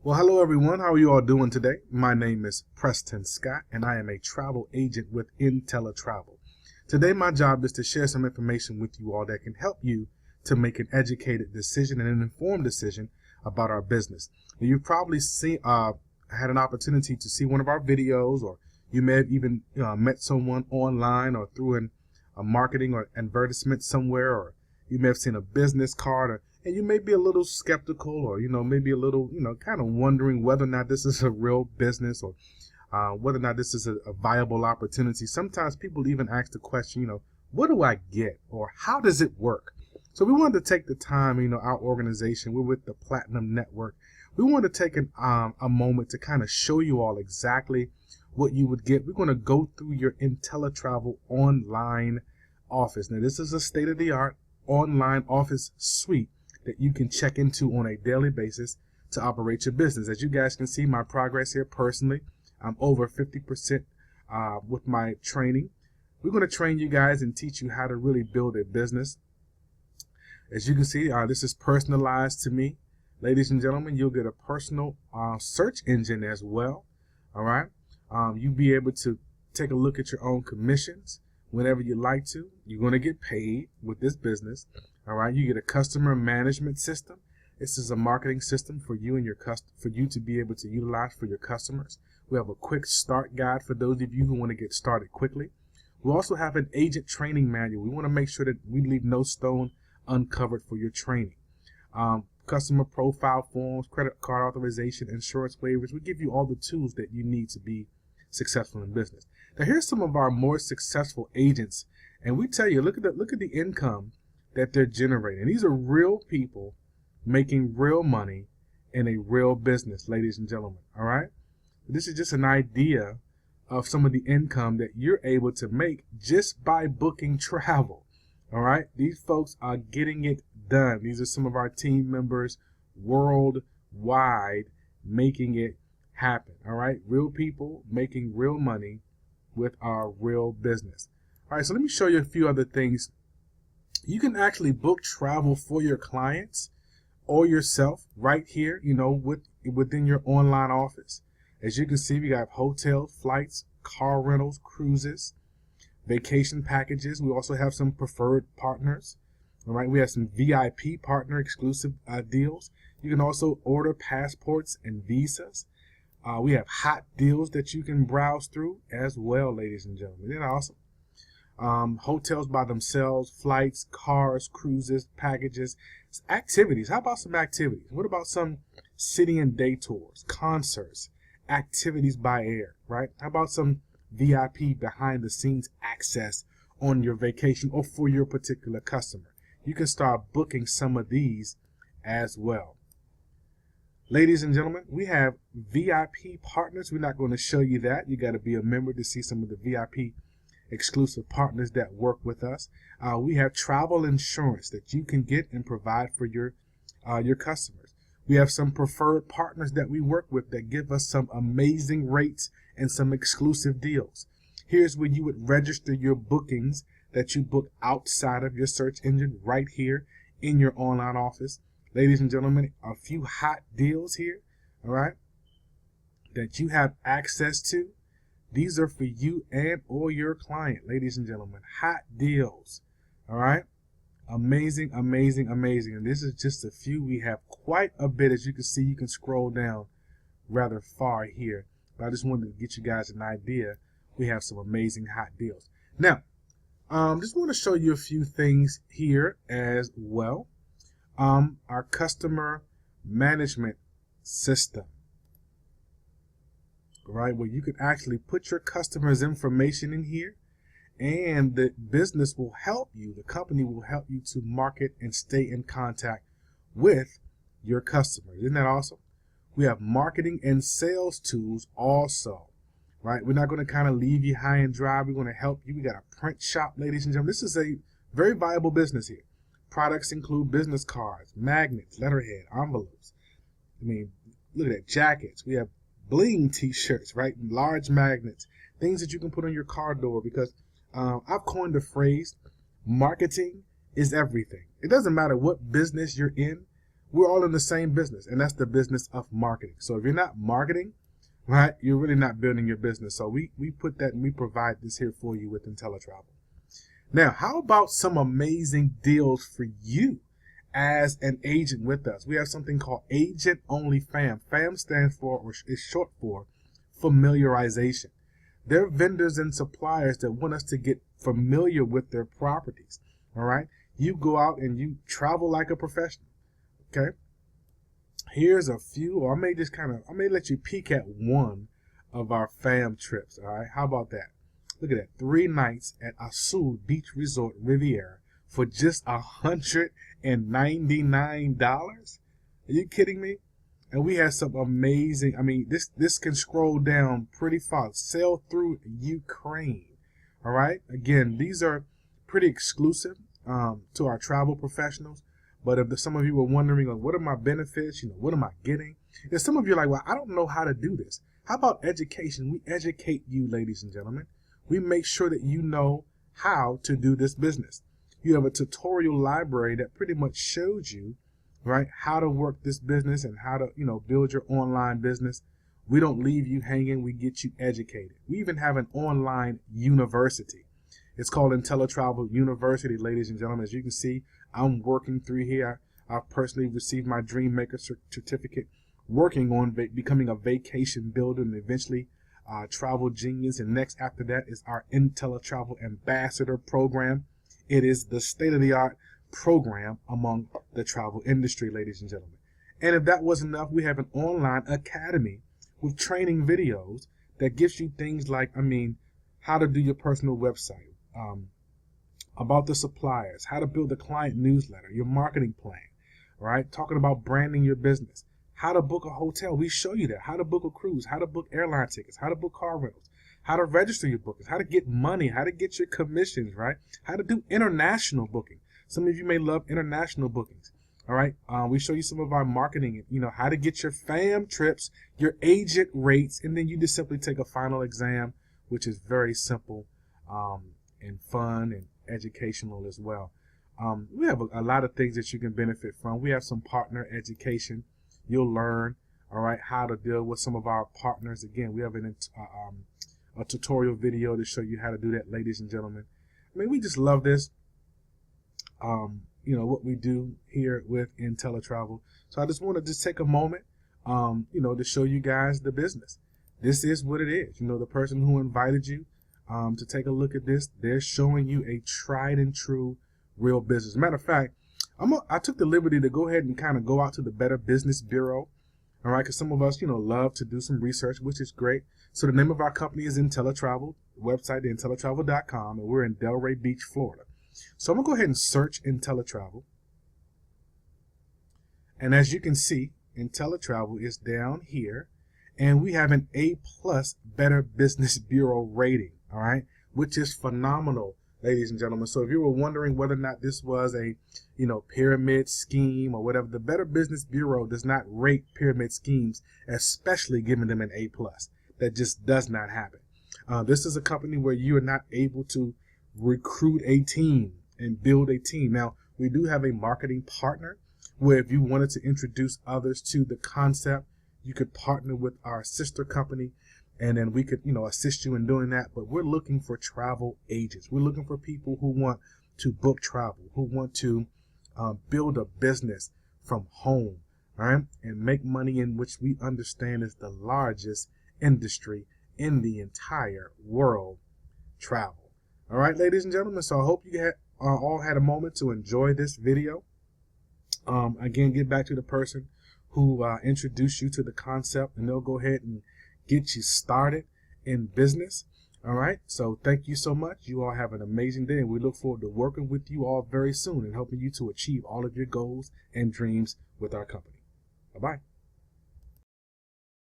Well, hello everyone. How are you all doing today? My name is Preston Scott, and I am a travel agent with Inteletravel. Today, my job is to share some information with you all that can help you to make an educated decision and an informed decision about our business. Now, you've probably had an opportunity to see one of our videos, or you may have even met someone online or through a marketing or advertisement somewhere, or you may have seen a business card, and you may be a little skeptical, or maybe a little kind of wondering whether or not this is a real business, or whether or not this is a viable opportunity. Sometimes people even ask the question, what do I get, or how does it work? So we wanted to take the time, our organization, we're with the Platinum Network. We want to take a moment to kind of show you all exactly what you would get. We're going to go through your Inteletravel online office. Now, this is a state-of-the-art online office suite that you can check into on a daily basis to operate your business. As you guys can see, my progress here personally, I'm over 50% with my training. We're going to train you guys and teach you how to really build a business. As you can see, this is personalized to me. Ladies and gentlemen, you'll get a personal search engine as well. All right. You'll be able to take a look at your own commissions whenever you like to. You're going to get paid with this business. All right. You get a customer management system. This is a marketing system for you and for you to be able to utilize for your customers. We have a quick start guide for those of you who want to get started quickly. We also have an agent training manual. We want to make sure that we leave no stone uncovered for your training. Customer profile forms, credit card authorization, insurance waivers. We give you all the tools that you need to be successful in business. Now, here's some of our more successful agents, and we tell you, look at the income that they're generating. These are real people making real money in a real business, ladies and gentlemen. All right. This is just an idea of some of the income that you're able to make just by booking travel. All right. These folks are getting it done. These are some of our team members worldwide making it happen. All right. Real people making real money with our real business. All right. So let me show you a few other things. You can actually book travel for your clients or yourself right here, within your online office. As you can see, we got hotel, flights, car rentals, cruises, vacation packages. We also have some preferred partners. All right, we have some VIP partner exclusive deals. You can also order passports and visas. We have hot deals that you can browse through as well, ladies and gentlemen. Isn't that awesome? Hotels by themselves, flights, cars, cruises, packages, activities. How about some activities? What about some city and day tours, concerts, activities by air, right? How about some VIP behind the scenes access on your vacation or for your particular customer? You can start booking some of these as well. Ladies and gentlemen, we have VIP partners. We're not going to show you that. You got to be a member to see some of the VIP exclusive partners that work with us. We have travel insurance that you can get and provide for your customers. We have some preferred partners that we work with that give us some amazing rates and some exclusive deals. Here's where you would register your bookings that you book outside of your search engine right here in your online office. Ladies and gentlemen, a few hot deals here, all right, that you have access to. These are for you and or your client, ladies and gentlemen. Hot deals, all right? Amazing, amazing, amazing. And this is just a few. We have quite a bit. As you can see, you can scroll down rather far here. But I just wanted to get you guys an idea. We have some amazing hot deals. Now, just want to show you a few things here as well. Our customer management system. Right, where you can actually put your customers' information in here, and the business will help you, the company will help you to market and stay in contact with your customers. Isn't that awesome? We have marketing and sales tools also, right? We're not going to kind of leave you high and dry. We're going to help you. We got a print shop, ladies and gentlemen. This is a very viable business here. Products include business cards, magnets, letterhead, envelopes. I mean, look at that, jackets. We have bling t-shirts, right? Large magnets, things that you can put on your car door, because I've coined the phrase, marketing is everything. It doesn't matter what business you're in, we're all in the same business, and that's the business of marketing. So if you're not marketing, right, you're really not building your business. So we put that and we provide this here for you with Inteletravel. Now, how about some amazing deals for you as an agent with us? We have something called Agent Only FAM. FAM stands for, or is short for, familiarization. They're vendors and suppliers that want us to get familiar with their properties. All right. You go out and you travel like a professional. Okay. Here's a few, or I may let you peek at one of our FAM trips. All right. How about that? Look at that. 3 nights at Azul Beach Resort Riviera for just $199. Are you kidding me? And we have some amazing, this can scroll down pretty far. Sail through Ukraine. All right. Again, these are pretty exclusive to our travel professionals. But if some of you were wondering, like, what are my benefits? What am I getting? And some of you are like, well, I don't know how to do this. How about education? We educate you, ladies and gentlemen. We make sure that you know how to do this business. You have a tutorial library that pretty much shows you, right, how to work this business and how to, build your online business. We don't leave you hanging. We get you educated. We even have an online university. It's called Inteletravel University, ladies and gentlemen. As you can see, I'm working through here. I've personally received my Dream Maker certificate, working on becoming a vacation builder and eventually travel genius. And next after that is our Inteletravel Ambassador program. It is the state-of-the-art program among the travel industry, ladies and gentlemen. And if that wasn't enough, we have an online academy with training videos that gives you things like, how to do your personal website, about the suppliers, how to build a client newsletter, your marketing plan, right? Talking about branding your business, how to book a hotel. We show you that, how to book a cruise, how to book airline tickets, how to book car rentals, how to register your bookings, how to get money, how to get your commissions, right? How to do international booking. Some of you may love international bookings. All right. We show you some of our marketing, how to get your FAM trips, your agent rates, and then you just simply take a final exam, which is very simple and fun and educational as well. We have a lot of things that you can benefit from. We have some partner education. You'll learn, all right, how to deal with some of our partners. Again, we have a tutorial video to show you how to do that, ladies and gentlemen. We just love this. What we do here with Inteletravel. So I just want to take a moment, to show you guys the business. This is what it is. The person who invited you to take a look at this, they're showing you a tried and true real business. Matter of fact, I took the liberty to go ahead and kind of go out to the Better Business Bureau. All right, because some of us, love to do some research, which is great. So the name of our company is Inteletravel, website inteletravel.com, and we're in Delray Beach, Florida. So I'm going to go ahead and search Inteletravel. And as you can see, Inteletravel is down here. And we have an A+ Better Business Bureau rating, all right, which is phenomenal, ladies and gentlemen. So if you were wondering whether or not this was a, pyramid scheme or whatever, the Better Business Bureau does not rate pyramid schemes, especially giving them an A+. That just does not happen. This is a company where you are not able to recruit a team and build a team. Now, we do have a marketing partner where if you wanted to introduce others to the concept, you could partner with our sister company and then we could, assist you in doing that. But we're looking for travel agents. We're looking for people who want to book travel, who want to build a business from home, all right, and make money in which we understand is the largest industry in the entire world, travel. All right, ladies and gentlemen, so I hope you all had a moment to enjoy this video. Again, get back to the person who introduced you to the concept, and they'll go ahead and get you started in business. All right, so thank you so much. You all have an amazing day, and we look forward to working with you all very soon and helping you to achieve all of your goals and dreams with our company. Bye-bye.